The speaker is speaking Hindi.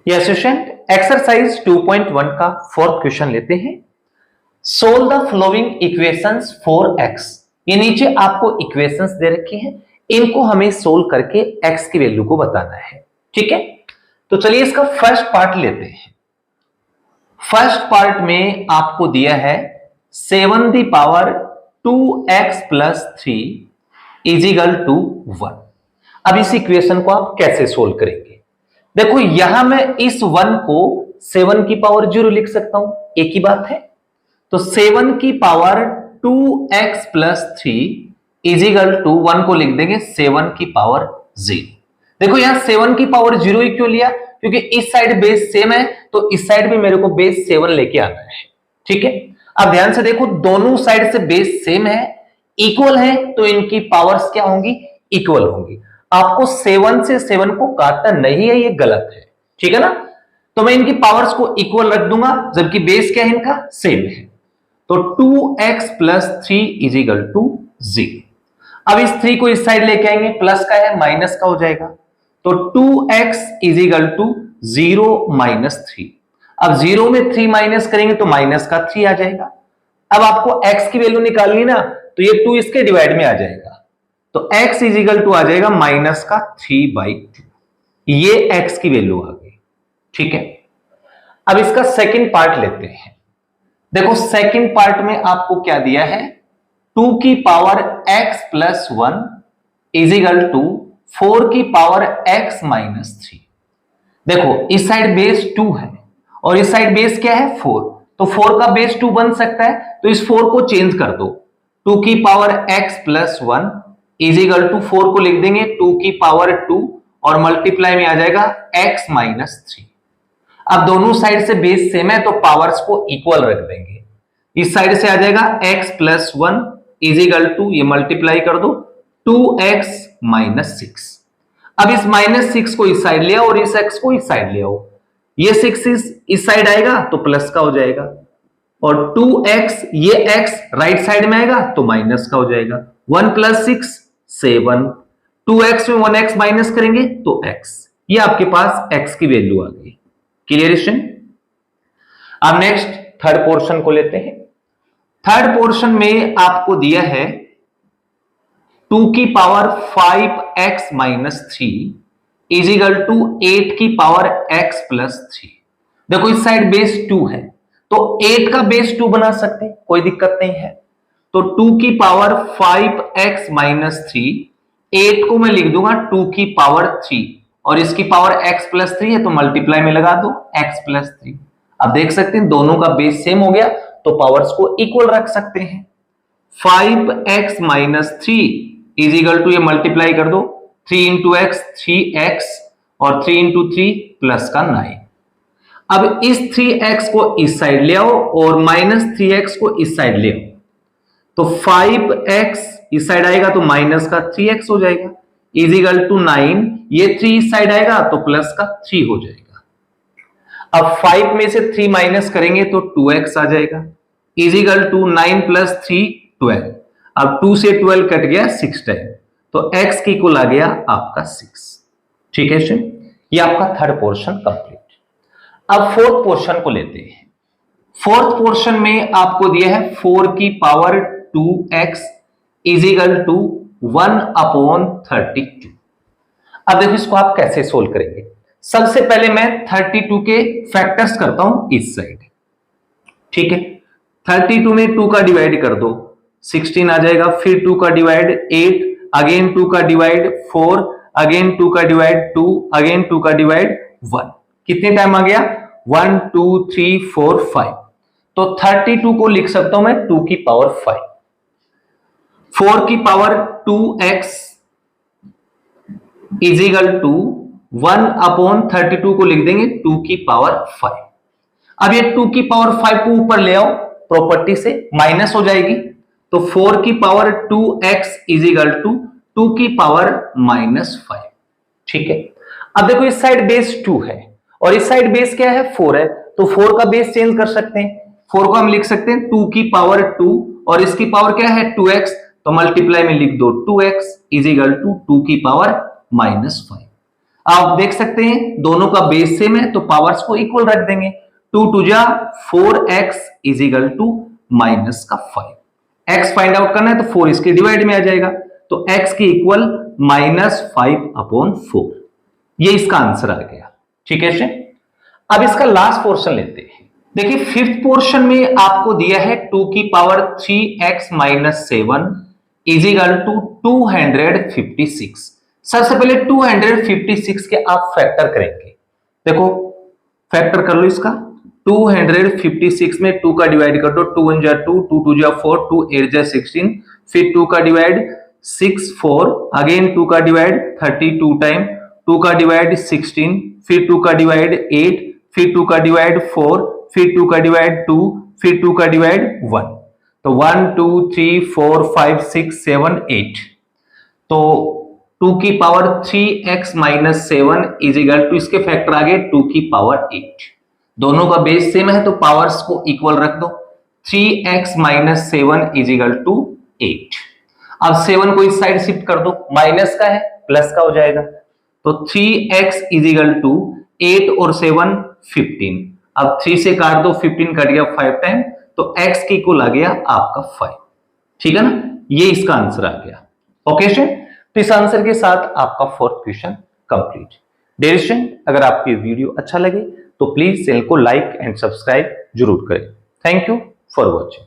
यस स्टूडेंट, एक्सरसाइज 2.1 का फोर्थ क्वेश्चन लेते हैं। Solve the flowing equations for x. ये नीचे आपको इक्वेशंस दे रखी हैं, इनको हमें सोल्व करके एक्स की वैल्यू को बताना है। ठीक है, तो चलिए इसका फर्स्ट पार्ट लेते हैं। फर्स्ट पार्ट में आपको दिया है 7 the power 2x plus 3 is equal to 1। अब इस इक्वेशन को आप कैसे सोल्व करेंगे? देखो यहां मैं इस 1 को 7 की पावर 0 लिख सकता हूं, एक ही बात है। तो 7 की power 2x plus 3 is equal to 1 को लिख देंगे 7 की पावर 0। देखो यहां 7 की पावर 0 ही क्यों लिया? क्योंकि इस साइड बेस सेम है, तो इस साइड भी मेरे को बेस 7 लेके आना है। ठीक है, अब ध्यान से देखो, दोनों साइड से बेस सेम है, इक्वल है, तो इनकी पावर्स क्या होंगी? इक्वल होंगी। आपको 7 से 7 को काटना नहीं है, ये गलत है। ठीक है ना? तो मैं इनकी पावर्स को इक्वल रख दूंगा, जबकि बेस क्या है इनका? सेम है। तो 2x plus 3 is equal to 0। अब इस 3 को इस साइड लेके आएंगे, प्लस का है माइनस का हो जाएगा। तो 2x is equal to 0 minus 3। अब 0 में 3 माइनस करेंगे तो माइनस का 3 आ जाएगा। अब आपको x की वैल्यू निकालनी ना, तो ये 2 इसके डिवाइड में आ जाएगा, तो x इज इक्वल टू आ जाएगा माइनस का 3/2। ये x की वैल्यू आ गई। ठीक है, अब इसका सेकंड पार्ट लेते हैं। देखो सेकंड पार्ट में आपको क्या दिया है? 2 की power x plus 1 is equal to 4 की पावर x माइनस 3। देखो इस साइड बेस 2 है और इस साइड बेस क्या है? 4। तो 4 का बेस 2 बन सकता है, तो इस 4 को चेंज कर दो। 2 की power x plus 1 is equal to 4 को लिख देंगे 2 की पावर 2 और मल्टीप्लाई में आ जाएगा x माइनस 3। अब दोनों साइड से बेस सेम है, तो पावर्स को इक्वल रख देंगे। इस साइड से आ जाएगा x plus 1 is equal to, ये मल्टीप्लाई कर दो, 2x माइनस 6। अब इस माइनस 6 को इस साइड ले आओ और इस x को इस साइड ले आओ। ये 6 इस साइड आएगा तो प्लस का हो जाएगा, और 2x, ये x राइट साइड में आएगा तो माइनस का हो जाएगा। 1 प्लस 6 7, 2x में 1x माइनस करेंगे तो x। ये आपके पास x की वैल्यू आ गई। Clear student? अब नेक्स्ट थर्ड पोर्शन को लेते हैं। थर्ड पोर्शन में आपको दिया है 2 की power 5x minus 3 is equal to 8 की पावर x प्लस 3। देखो इस साइड बेस 2 है, तो 8 का बेस 2 बना सकते हैं, कोई दिक्कत नहीं है। तो 2 की पावर 5x माइनस 3, 8 को मैं लिख दूंगा 2 की पावर 3, और इसकी पावर x प्लस 3 है, तो मल्टीप्लाई में लगा दो x प्लस 3। अब देख सकते हैं दोनों का बेस सेम हो गया, तो पावर्स को इक्वल रख सकते हैं। 5x minus 3 is equal to, ये मल्टीप्लाई कर दो, 3 इंटू एक्स 3x, और 3 इंटू 3 प्लस का 9। अब इस 3x को इस साइड ले आओ और माइनस 3x को इस साइड ले आओ, तो 5x इस साइड आएगा तो माइनस का 3x हो जाएगा, इज इक्वल टू 9। ये 3 इस साइड आएगा तो प्लस का 3 हो जाएगा। अब 5 में से 3 माइनस करेंगे तो 2x आ जाएगा, इज इक्वल टू 9 प्लस 3 12। अब 2 से 12 कट गया 6 टाइम, तो x की इक्वल आ गया आपका 6। ठीक है स्टूडेंट, ये आपका थर्ड पोर्शन कंप्लीट। अब फोर्थ पोर्शन को लेते हैं। फोर्थ पोर्शन में आपको दिया है 4 की power 2x is equal to 1/32। अब देखो इसको आप कैसे सोल्व करेंगे। सबसे पहले मैं 32 के फैक्टर्स करता हूं इस साइड। ठीक है, 32 में 2 का डिवाइड कर दो, 16 आ जाएगा, फिर 2 का डिवाइड 8, अगेन 2 का डिवाइड 4, अगेन 2 का डिवाइड 2, अगेन 2 का डिवाइड 1। कितने टाइम आ गया? 1 2 3 4 5। तो 32 को लिख सकता हूं मैं 2 की पावर 5। 4 की power 2x is equal to 1/32 को लिख देंगे 2 की पावर 5। अब ये 2 की पावर 5 को ऊपर ले आओ, प्रॉपर्टी से माइनस हो जाएगी, तो 4 की power 2x is equal to 2 की पावर माइनस 5। ठीक है, अब देखो इस साइड बेस 2 है और इस साइड बेस क्या है? 4 है, तो 4 का बेस चेंज कर सकते हैं। 4 को हम लिख सकते हैं 2 की पावर 2, और इसकी पावर क्या है? 2x, तो मल्टीप्लाई में लिख दो 2x इज इक्वल टू 2 की पावर माइनस 5। आप देख सकते हैं दोनों का बेस सेम है तो पावर्स को इक्वल रख देंगे। 2 टू जा 4x is equal to minus का 5। x फाइंड आउट करना है तो 4 इसके डिवाइड में आ जाएगा, तो x की इक्वल -5/4। ये इसका आंसर आ गया। ठीक है जी। अब इसका लास्ट पोर्शन लेते हैं। देखिए फिफ्थ पोर्शन में आपको दिया है 2 की power 3x - 7 is equal to 256। सबसे पहले 256 के आप फैक्टर करेंगे। देखो फैक्टर कर लो इसका। 256 में 2 का डिवाइड कर दो, 2 1 जा 2, 2 2 जा 4, 2 8 जा 16, फिर 2 का डिवाइड 6 4, अगेन 2 का डिवाइड 32 टाइम, 2 का डिवाइड 16, फिर 2 का डिवाइड 8, फिर 2 का डिवाइड 4, फिर 2 का डिवाइड 2, फिर 2 का डिवाइड 1। तो 1 2 3 4 5 6 7 8। तो 2 की power 3x - 7 is equal to इसके फैक्टर आ गए 2 की पावर 8। दोनों का बेस सेम है तो पावर्स को इक्वल रख दो। 3x - 7 is equal to 8। अब 7 को इस साइड शिफ्ट कर दो, माइनस का है प्लस का हो जाएगा। तो 3x इज इक्वल टू 8 और 7 15। अब 3 से काट दो, 15 कट गया 5 टाइम, तो x की इक्वल आ गया आपका 5। ठीक है ना, ये इसका आंसर आ गया। ओके स्टूडेंट, तो इस आंसर के साथ आपका fourth question complete. Dear student, अगर आपको ये वीडियो अच्छा लगे तो प्लीज चैनल को लाइक एंड सब्सक्राइब जरूर करें। Thank you for watching.